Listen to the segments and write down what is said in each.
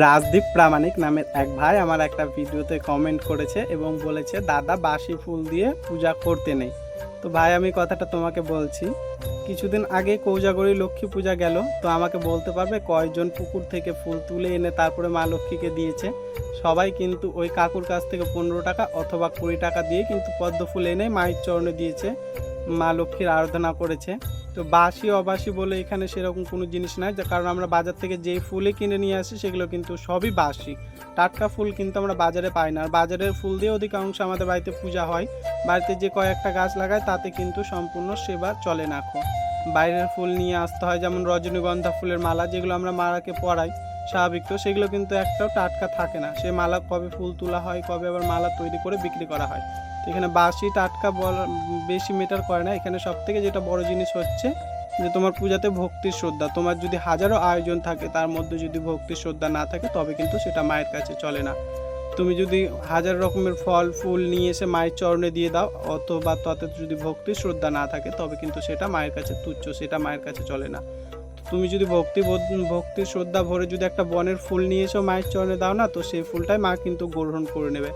রাজদীপ প্রামাণিক নামের এক ভাই আমার একটা ভিডিওতে কমেন্ট করেছে এবং বলেছে দাদা বাসি ফুল দিয়ে পূজা করতে নেই। তো ভাই আমি কথাটা তোমাকে বলছি, কিছুদিন আগে কৌজাগরী লক্ষ্মী পূজা গেল, তো আমাকে বলতে পারবে কয়জন পুকুর থেকে ফুল তুলে এনে তারপরে মা লক্ষ্মীকে দিয়েছে? সবাই কিন্তু ওই কাকুর কাছ থেকে 15 টাকা অথবা 20 টাকা দিয়ে কিন্তু পদ্ম ফুল এনে মায়ের চরণে দিয়েছে, মা লক্ষ্মীর আরাধনা করেছে। তো বাসি অবাসি বলে এখানে সেরকম কোনো জিনিস নাই, কারণ আমরা বাজার থেকে যেই ফুলই কিনে নিয়ে আসি সেগুলো কিন্তু সবই বাসি। টাটকা ফুল কিন্তু আমরা বাজারে পাই না, আর বাজারের ফুল দিয়ে অধিকাংশ আমাদের বাড়িতে পূজা হয়। বাড়িতে যে কয়েকটা গাছ লাগায় তাতে কিন্তু সম্পূর্ণ সেবা চলে না। বাইরের ফুল নিয়ে আসতে হয়, যেমন রজনীগন্ধা ফুলের মালা, যেগুলো আমরা মালাকে পরাই স্বাভাবিক, তো সেগুলো কিন্তু একটাও টাটকা থাকে না। সে মালা কবে ফুল তোলা হয়, কবে আবার মালা তৈরি করে বিক্রি করা হয়। তো এখানে বাসি টাটকা বেশি মেটার করে না। এখানে সব থেকে যেটা বড় জিনিস হচ্ছে যে তোমার পূজাতে ভক্তির শ্রদ্ধা। তোমার যদি হাজারো আয়োজন থাকে, তার মধ্যে যদি ভক্তির শ্রদ্ধা না থাকে তবে কিন্তু সেটা মায়ের কাছে চলে না। তুমি যদি হাজার রকমের ফল ফুল নিয়ে এসে মায়ের চরণে দিয়ে দাও, অথবা তাতে যদি ভক্তি শ্রদ্ধা না থাকে তবে কিন্তু সেটা মায়ের কাছে তুচ্ছ, সেটা মায়ের কাছে চলে না। তুমি যদি ভক্তি শ্রদ্ধা ভরে যদি একটা বনের ফুল নিয়ে এসেও মায়ের চরণে দাও না, তো সেই ফুলটাই মা কিন্তু গ্রহণ করে নেবে।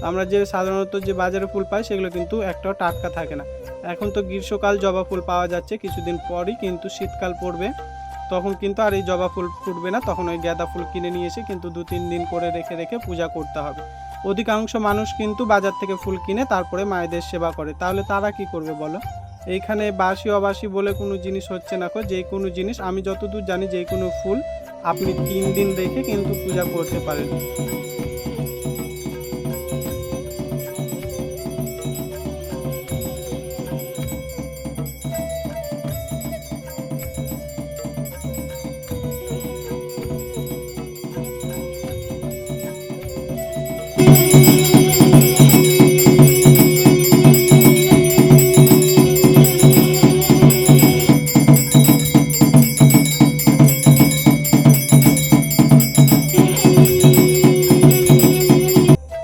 আমরা যে সাধারণত যে বাজারে ফুল পাই সেগুলো কিন্তু একটাও টাটকা থাকে না। এখন তো গ্রীষ্মকাল জবা ফুল পাওয়া যাচ্ছে, কিছুদিন পরই কিন্তু শীতকাল পড়বে, তখন কিন্তু আর এই জবা ফুল ফুটবে না, তখন ওই গাঁদা ফুল কিনে নিয়ে এসে কিন্তু 2-3 দিন করে রেখে রেখে পূজা করতে হবে। অধিকাংশ মানুষ কিন্তু বাজার থেকে ফুল কিনে তারপরে মায়েদের সেবা করে, তাহলে তারা কি করবে বলো? এইখানে বাসি অবাসি বলে কোনো জিনিস হচ্ছে না। যে কোনো জিনিস আমি যতদূর জানি, যে কোনো ফুল আপনি 3 দিন রেখে কিন্তু পূজা করতে পারেন।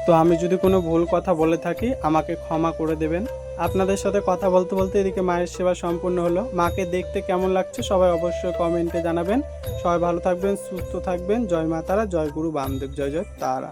তো আমি যদি কোনো ভুল কথা বলে থাকি আমাকে ক্ষমা করে দেবেন। আপনাদের সাথে কথা বলতে বলতে এদিকে মায়ের সেবা সম্পূর্ণ হলো। মাকে দেখতে কেমন লাগছে সবাই অবশ্যই কমেন্টে জানাবেন। সবাই ভালো থাকবেন, সুস্থ থাকবেন। জয় মা তারা, জয় গুরু বামদেব, জয় জয় তারা।